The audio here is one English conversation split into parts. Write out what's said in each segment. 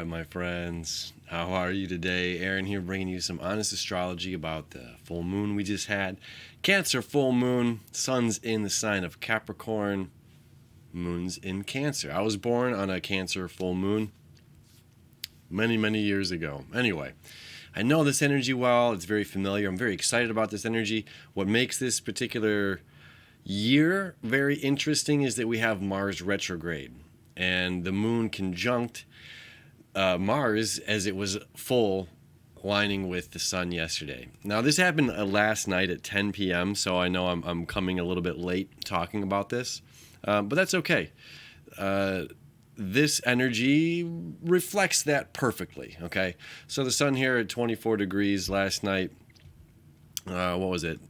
my friends. How are you today? Aaron here, bringing you some honest astrology about the full moon we just had. Cancer full moon, sun's in the sign of Capricorn, moon's in Cancer. I was born on a Cancer full moon many years ago. Anyway, I know this energy well. It's very familiar. I'm very excited about this energy. What makes this particular year very interesting is that we have Mars retrograde and the moon conjunct Mars as it was full, lining with the sun yesterday. Now this happened last night at 10 p.m. so I know I'm coming a little bit late talking about this, but that's okay. This energy reflects that perfectly. Okay, so the sun here at 24 degrees last night. What was it?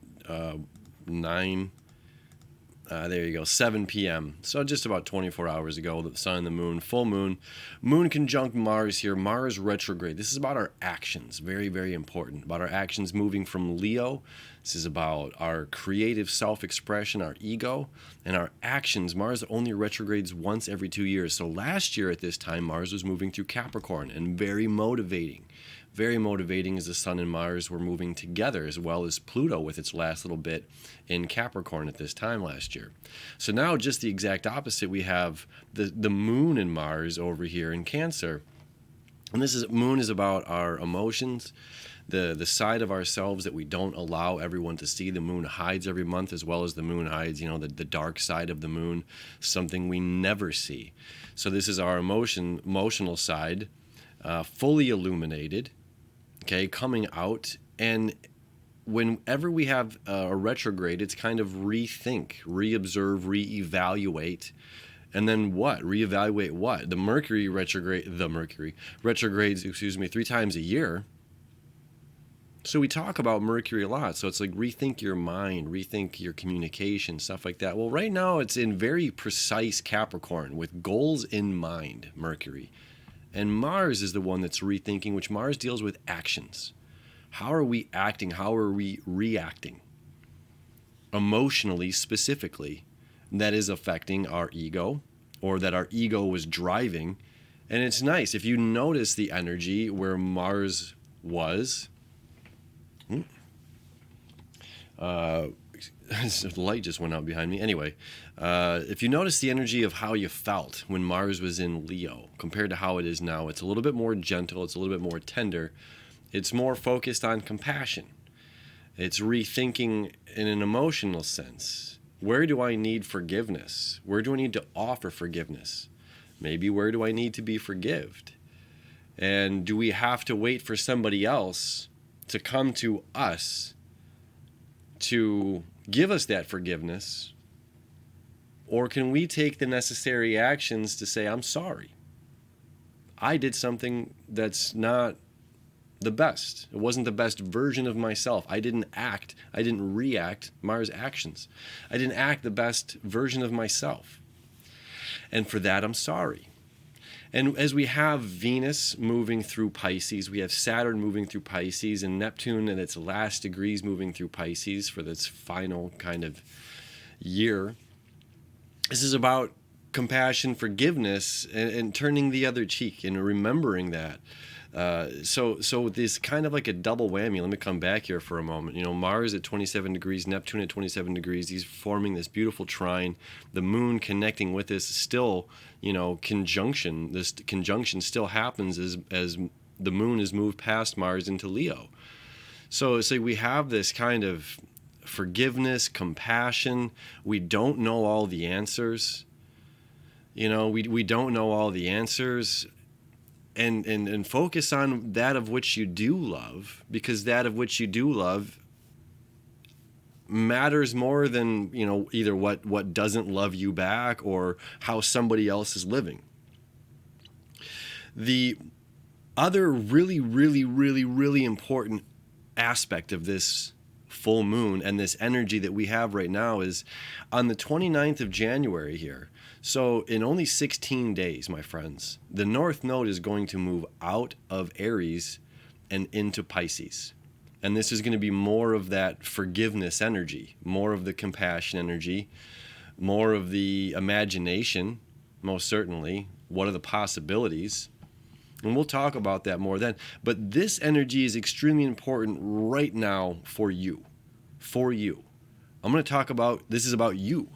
7 p.m. So just about 24 hours ago, the sun and the moon, full moon, moon conjunct Mars here, Mars retrograde. This is about our actions, very important, about our actions moving from Leo. This is about our creative self-expression, our ego, and our actions. Mars only retrogrades once every 2 years. So last year at this time, Mars was moving through Capricorn and very motivating. Very motivating as the sun and Mars were moving together, as well as Pluto with its last little bit in Capricorn at this time last year. So now just the exact opposite. We have the moon and Mars over here in Cancer. And moon is about our emotions, the side of ourselves that we don't allow everyone to see. The moon hides every month, as well as the moon hides, the dark side of the moon, something we never see. So this is our emotional side, fully illuminated. Okay, coming out, and whenever we have a retrograde, it's kind of rethink, reobserve, reevaluate, and then what? Reevaluate what? The Mercury retrogrades, 3 times a year. So we talk about Mercury a lot. So it's like rethink your mind, rethink your communication, stuff like that. Well, right now it's in very precise Capricorn with goals in mind, Mercury. And Mars is the one that's rethinking, which Mars deals with actions. How are we acting? How are we reacting? Emotionally, specifically, that is affecting our ego, or that our ego was driving. And it's nice. If you notice the energy where Mars was, the light just went out behind me. Anyway, if you notice the energy of how you felt when Mars was in Leo compared to how it is now, it's a little bit more gentle, it's a little bit more tender, it's more focused on compassion. It's rethinking in an emotional sense. Where do I need forgiveness? Where do I need to offer forgiveness? Maybe where do I need to be forgived? And do we have to wait for somebody else to come to us to give us that forgiveness? Or can we take the necessary actions to say, I'm sorry. I did something that's not the best. It wasn't the best version of myself. I didn't react, Mars actions. I didn't act the best version of myself. And for that, I'm sorry. And as we have Venus moving through Pisces, we have Saturn moving through Pisces, and Neptune in its last degrees moving through Pisces for this final kind of year. This is about compassion, forgiveness, and turning the other cheek and remembering that. So this kind of like a double whammy. Let me come back here for a moment. Mars at 27 degrees, Neptune at 27 degrees. He's forming this beautiful trine. The moon connecting with this still, conjunction. This conjunction still happens as the moon is moved past Mars into Leo. So it's like we have this kind of forgiveness, compassion. We don't know all the answers. We don't know all the answers. And focus on that of which you do love, because that of which you do love matters more than, either what doesn't love you back or how somebody else is living. The other really important aspect of this full moon and this energy that we have right now is on the 29th of January here. So in only 16 days, my friends, the North Node is going to move out of Aries and into Pisces. And this is going to be more of that forgiveness energy, more of the compassion energy, more of the imagination, most certainly. What are the possibilities? And we'll talk about that more then. But this energy is extremely important right now for you. For you. I'm going to talk about, this is about you.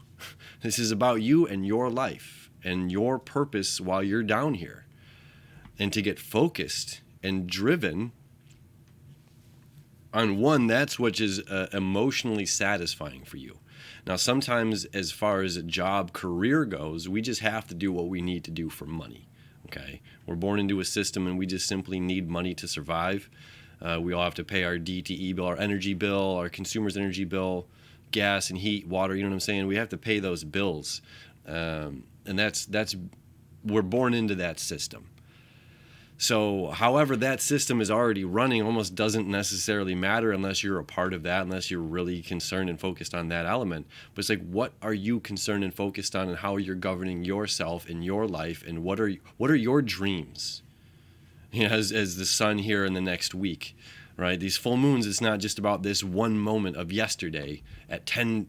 This is about you and your life and your purpose while you're down here. And to get focused and driven on one, that's what is emotionally satisfying for you. Now, sometimes as far as a job career goes, we just have to do what we need to do for money. Okay, we're born into a system and we just simply need money to survive. We all have to pay our DTE bill, our energy bill, our consumer's energy bill, gas and heat, water, you know what I'm saying? We have to pay those bills. And that's we're born into that system. So however that system is already running almost doesn't necessarily matter unless you're a part of that, unless you're really concerned and focused on that element. But it's like, what are you concerned and focused on, and how you're governing yourself in your life, and what are your dreams? You know, as the sun here in the next week, right? These full moons, it's not just about this one moment of yesterday between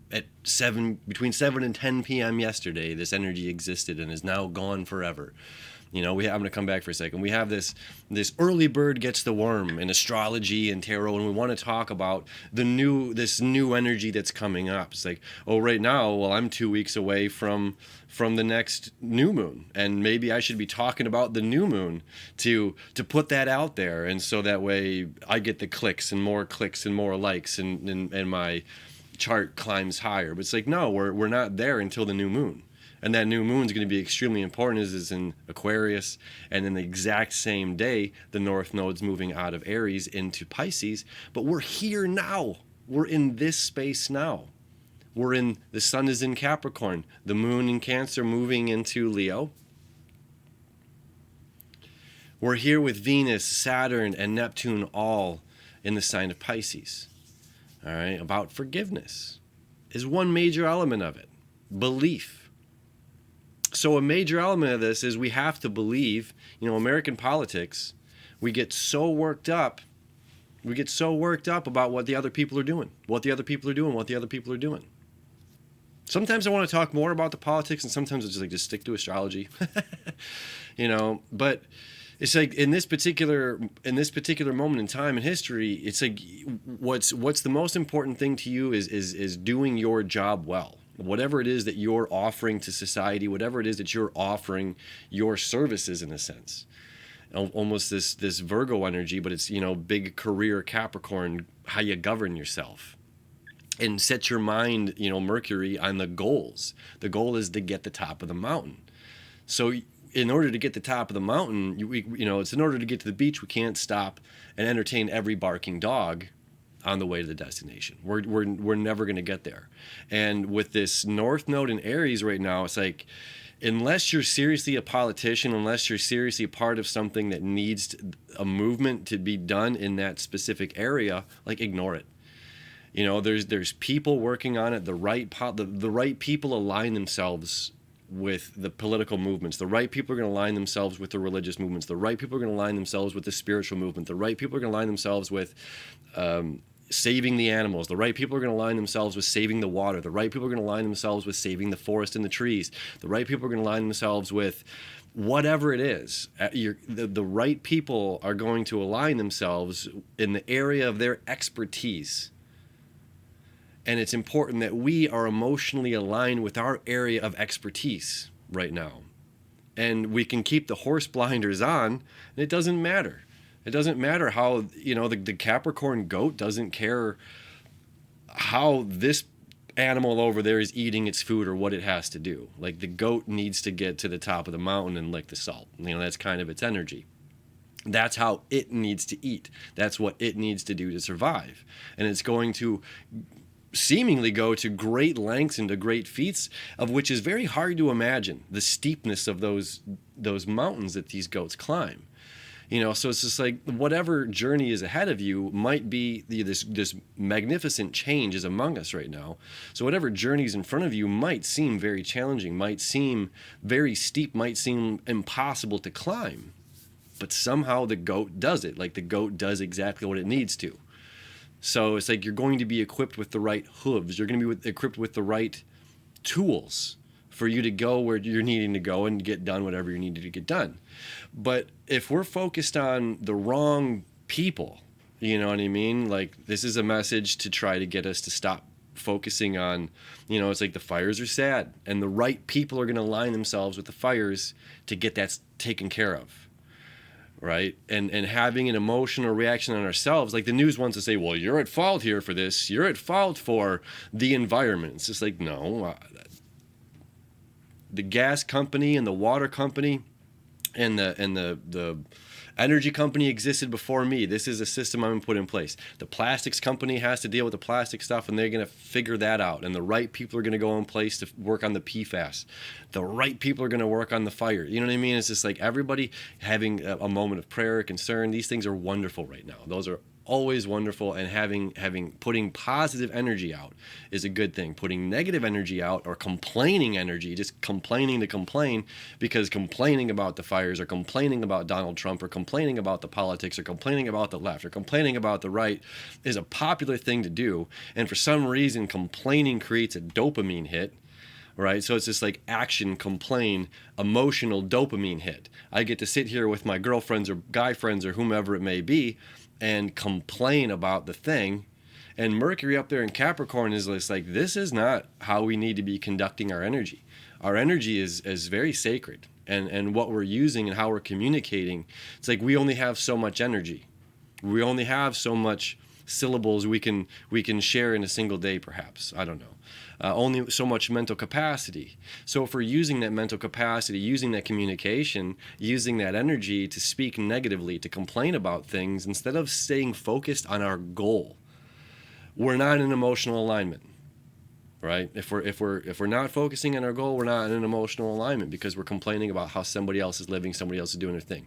7 and 10 p.m. yesterday, this energy existed and is now gone forever. You know, I'm going to come back for a second. We have this early bird gets the worm in astrology and tarot, and we want to talk about this new energy that's coming up. It's like, oh, right now, well, I'm 2 weeks away from the next new moon, and maybe I should be talking about the new moon to put that out there, and so that way I get the clicks and more likes, and my chart climbs higher. But it's like, no, we're not there until the new moon. And that new moon is going to be extremely important, as it's in Aquarius, and in the exact same day, the North Node's moving out of Aries into Pisces. But we're here now. We're in this space now. The sun is in Capricorn, the moon in Cancer moving into Leo. We're here with Venus, Saturn, and Neptune all in the sign of Pisces. All right, about forgiveness is one major element of it. Belief. So a major element of this is we have to believe, you know, American politics, we get so worked up about what the other people are doing. Sometimes I want to talk more about the politics, and sometimes it's just stick to astrology. You know, but it's like in this particular moment in time in history, it's like what's the most important thing to you is doing your job well. Whatever it is that you're offering to society, whatever it is that you're offering your services, in a sense, almost this Virgo energy, but it's, you know, big career Capricorn, how you govern yourself and set your mind, you know, Mercury, on the goals. The goal is to get the top of the mountain. So in order to get the top of the mountain, it's in order to get to the beach, we can't stop and entertain every barking dog on the way to the destination. We're never going to get there. And with this North Node in Aries right now, it's like, unless you're seriously a politician, unless you're seriously a part of something that needs a movement to be done in that specific area, like, ignore it. You know, there's people working on it. The right people align themselves with the political movements. The right people are going to align themselves with the religious movements. The right people are going to align themselves with the spiritual movement. The right people are going to align themselves with saving the animals. The right people are going to align themselves with saving the water. The right people are going to align themselves with saving the forest and the trees. The right people are going to align themselves with whatever it is. The right people are going to align themselves in the area of their expertise. And it's important that we are emotionally aligned with our area of expertise right now. And we can keep the horse blinders on, and it doesn't matter. It doesn't matter how, you know, the Capricorn goat doesn't care how this animal over there is eating its food or what it has to do. Like, the goat needs to get to the top of the mountain and lick the salt. You know, that's kind of its energy. That's how it needs to eat. That's what it needs to do to survive. And it's going to seemingly go to great lengths and to great feats, of which is very hard to imagine, the steepness of those mountains that these goats climb. You know, so it's just like, whatever journey is ahead of you might be this magnificent change is among us right now. So whatever journey is in front of you might seem very challenging, might seem very steep, might seem impossible to climb. But somehow the goat does it. Like, the goat does exactly what it needs to. So it's like, you're going to be equipped with the right hooves. You're going to be equipped with the right tools for you to go where you're needing to go and get done whatever you need to get done. But if we're focused on the wrong people, you know what I mean? Like, this is a message to try to get us to stop focusing on, it's like the fires are sad, and the right people are going to align themselves with the fires to get that taken care of. Right? And having an emotional reaction on ourselves, like the news wants to say, well, you're at fault here for this. You're at fault for the environment. It's just like, no. The gas company and the water company and the energy company existed before me. This is a system I'm going to put in place. The plastics company has to deal with the plastic stuff, and they're going to figure that out. And the right people are going to go in place to work on the PFAS. The right people are going to work on the fire. You know what I mean? It's just like everybody having a moment of prayer, concern. These things are wonderful right now. Those are always wonderful, and putting positive energy out is a good thing. Putting negative energy out, or complaining energy, just complaining to complain, because complaining about the fires, or complaining about Donald Trump, or complaining about the politics, or complaining about the left, or complaining about the right is a popular thing to do. And for some reason, complaining creates a dopamine hit. Right? So it's just like action, complain, emotional dopamine hit. I get to sit here with my girlfriends or guy friends or whomever it may be and complain about the thing. And Mercury up there in Capricorn is just like, this is not how we need to be conducting our energy. Our energy is very sacred. And what we're using and how we're communicating, it's like we only have so much energy. We only have so much syllables we can share in a single day, perhaps. I don't know. Only so much mental capacity. So if we're using that mental capacity, using that communication, using that energy to speak negatively, to complain about things, instead of staying focused on our goal, we're not in emotional alignment. Right? If we're not focusing on our goal, we're not in an emotional alignment, because we're complaining about how somebody else is living, somebody else is doing their thing.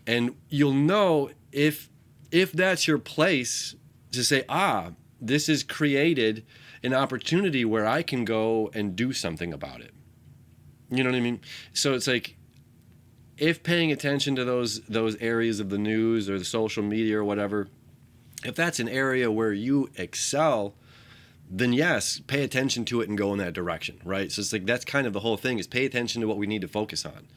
And you'll know if that's your place to say, this has created an opportunity where I can go and do something about it. You know what I mean? So it's like, if paying attention to those areas of the news or the social media or whatever, if that's an area where you excel, then yes, pay attention to it and go in that direction, right? So it's like, that's kind of the whole thing, is pay attention to what we need to focus on.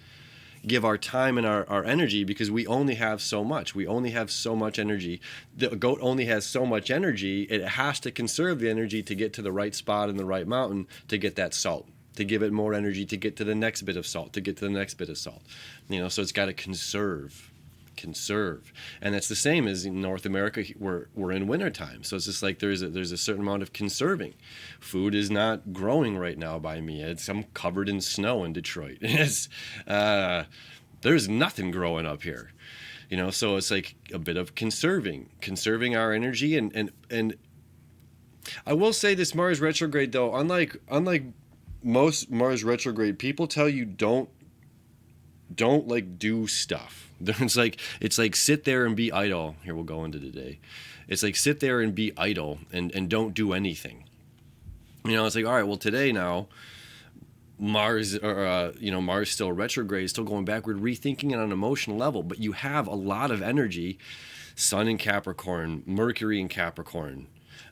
Give our time and our energy, because we only have so much. We only have so much energy. The goat only has so much energy. It has to conserve the energy to get to the right spot in the right mountain to get that salt, to give it more energy to get to the next bit of salt, to get to the next bit of salt. So it's got to conserve. And that's the same as in North America. We're in wintertime, so it's just like there's a certain amount of conserving. Food is not growing right now by me. I'm covered in snow in Detroit. There's nothing growing up here, so it's like a bit of conserving our energy. And I will say this Mars retrograde, though, unlike most Mars retrograde, people tell you don't like do stuff. It's like sit there and be idle. Here, we'll go into today. It's like sit there and be idle and don't do anything. It's like, all right, well, today now, Mars, Mars still retrograde, still going backward, rethinking it on an emotional level, but you have a lot of energy. Sun in Capricorn, Mercury in Capricorn,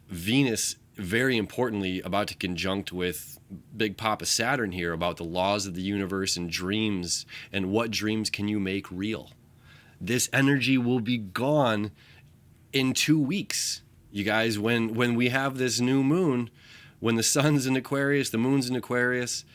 Venus, very importantly, about to conjunct with Big Papa Saturn here, about the laws of the universe and dreams, and what dreams can you make real. This energy will be gone in 2 weeks, you guys, when we have this new moon, when the sun's in Aquarius, the moon's in Aquarius,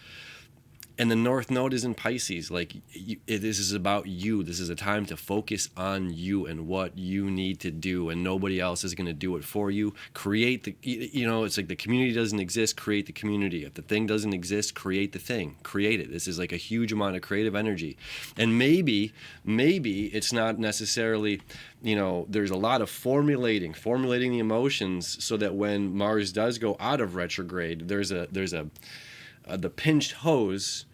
and the North Node is in Pisces. This is about you. This is a time to focus on you and what you need to do, and nobody else is going to do it for you. Create it's like the community doesn't exist, create the community. If the thing doesn't exist, create the thing. Create it. This is like a huge amount of creative energy. And maybe it's not necessarily, there's a lot of formulating the emotions, so that when Mars does go out of retrograde, there's the pinched hose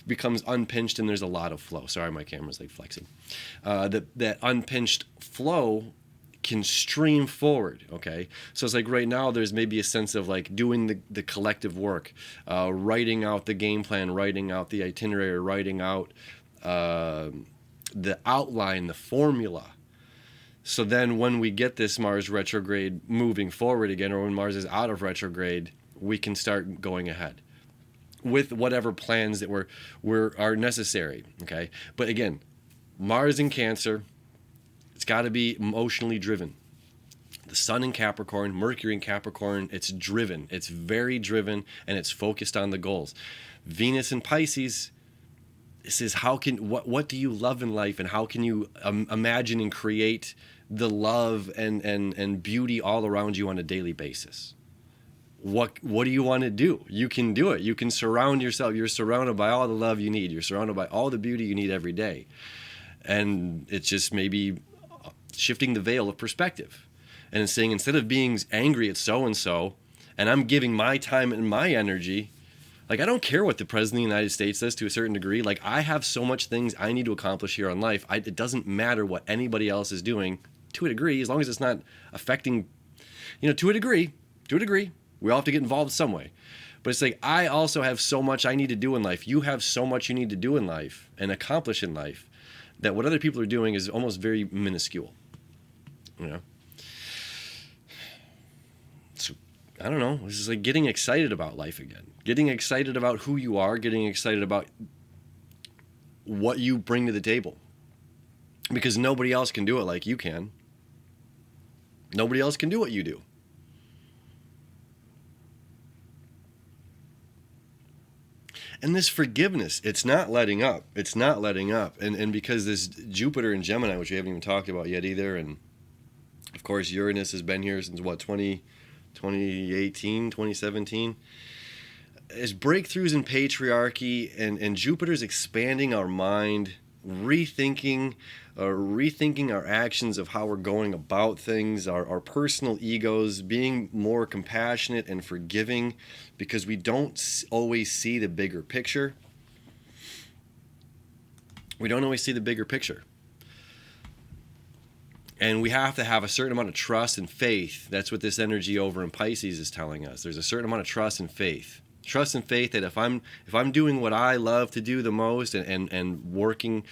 becomes unpinched, and there's a lot of flow. Sorry, my camera's like flexing. That unpinched flow can stream forward, okay? So it's like right now there's maybe a sense of like doing the collective work, writing out the game plan, writing out the itinerary, writing out the outline, the formula. So then when we get this Mars retrograde moving forward again, or when Mars is out of retrograde, we can start going ahead. with whatever plans that are necessary. Okay, but again, Mars in Cancer, it's got to be emotionally driven. The Sun in Capricorn, Mercury in Capricorn, it's driven. It's very driven, and it's focused on the goals. Venus in Pisces, this is what do you love in life, and how can you imagine and create the love and beauty all around you on a daily basis? What do you want to do? You can do it. You can surround yourself. You're surrounded by all the love you need. You're surrounded by all the beauty you need every day. And it's just maybe shifting the veil of perspective. And it's saying, instead of being angry at so-and-so, and I'm giving my time and my energy, like, I don't care what the President of the United States does to a certain degree. Like, I have so much things I need to accomplish here on life. It doesn't matter what anybody else is doing, to a degree, as long as it's not affecting, to a degree. We all have to get involved some way. But it's like, I also have so much I need to do in life. You have so much you need to do in life and accomplish in life, that what other people are doing is almost very minuscule. So, I don't know. This is like getting excited about life again. Getting excited about who you are. Getting excited about what you bring to the table. Because nobody else can do it like you can. Nobody else can do what you do. And this forgiveness, it's not letting up. It's not letting up. And because this Jupiter in Gemini, which we haven't even talked about yet either, and of course Uranus has been here since 2018, 2017, is breakthroughs in patriarchy, and Jupiter's expanding our mind, rethinking our actions of how we're going about things, our personal egos, being more compassionate and forgiving, because we don't always see the bigger picture. We don't always see the bigger picture. And we have to have a certain amount of trust and faith. That's what this energy over in Pisces is telling us. There's a certain amount of trust and faith. Trust and faith that if I'm doing what I love to do the most, and working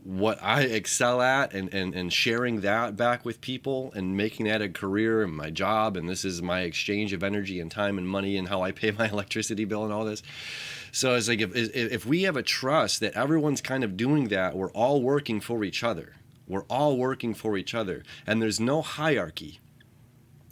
what I excel at, and sharing that back with people, and making that a career and my job, and this is my exchange of energy and time and money, and how I pay my electricity bill and all this. So it's like, if we have a trust that everyone's kind of doing that, we're all working for each other. We're all working for each other, and there's no hierarchy.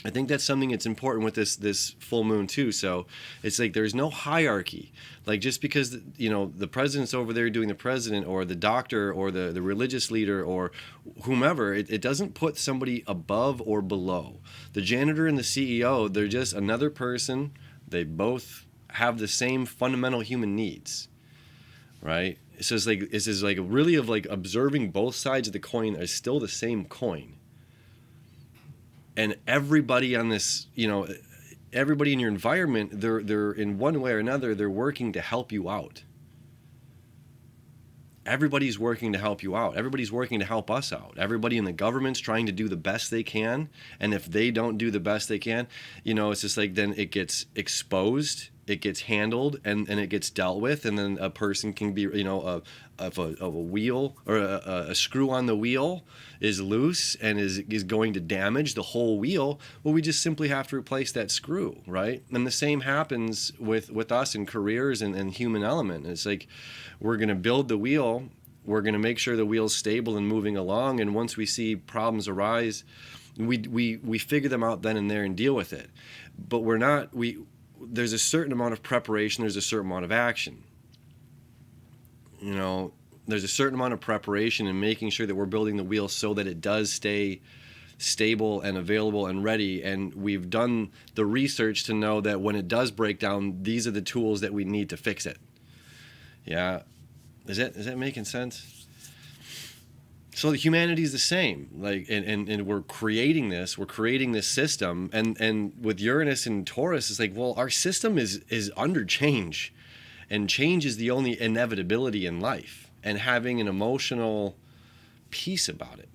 I think that's something that's important with this full moon too. So it's like, there's no hierarchy. Like, just because the president's over there doing the president, or the doctor, or the religious leader, or whomever, it doesn't put somebody above or below. The janitor and the CEO, they're just another person. They both have the same fundamental human needs, right? So it's like, this is like really of like observing both sides of the coin are still the same coin. And everybody on this, everybody in your environment, they're in one way or another, they're working to help you out. Everybody's working to help you out. Everybody's working to help us out. Everybody in the government's trying to do the best they can. And if they don't do the best they can, it's just like, then it gets exposed, it gets handled, and it gets dealt with. And then a person can be, of a wheel, or a screw on the wheel is loose and is going to damage the whole wheel. Well, we just simply have to replace that screw, right? And the same happens with us in careers and human element. It's like, we're going to build the wheel. We're going to make sure the wheel's stable and moving along. And once we see problems arise, we figure them out then and there and deal with it. But there's a certain amount of preparation. There's a certain amount of action. There's a certain amount of preparation in making sure that we're building the wheel so that it does stay stable and available and ready. And we've done the research to know that when it does break down, these are the tools that we need to fix it. Yeah. Is that making sense? So the humanity is the same. Like, and we're creating this system. And with Uranus and Taurus, it's like, well, our system is under change. And change is the only inevitability in life. And having an emotional peace about it.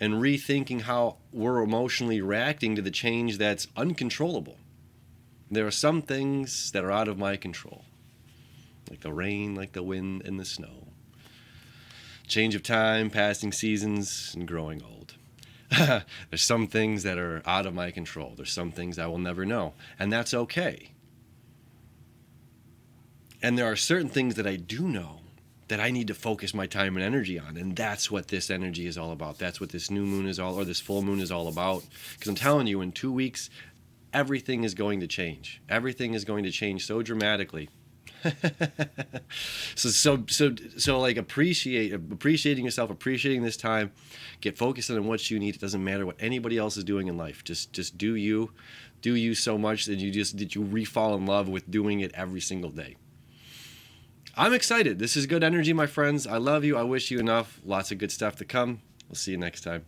And rethinking how we're emotionally reacting to the change that's uncontrollable. There are some things that are out of my control. Like the rain, like the wind and the snow. Change of time, passing seasons, and growing old. There's some things that are out of my control. There's some things I will never know. And that's okay. And there are certain things that I do know that I need to focus my time and energy on. And that's what this energy is all about. That's what this new moon is all, or this full moon is all about. Because I'm telling you, in 2 weeks, everything is going to change. Everything is going to change so dramatically. So like appreciating yourself, appreciating this time, get focused on what you need. It doesn't matter what anybody else is doing in life. Just do you so much that you re-fall in love with doing it every single day. I'm excited. This is good energy, my friends. I love you. I wish you enough. Lots of good stuff to come. We'll see you next time.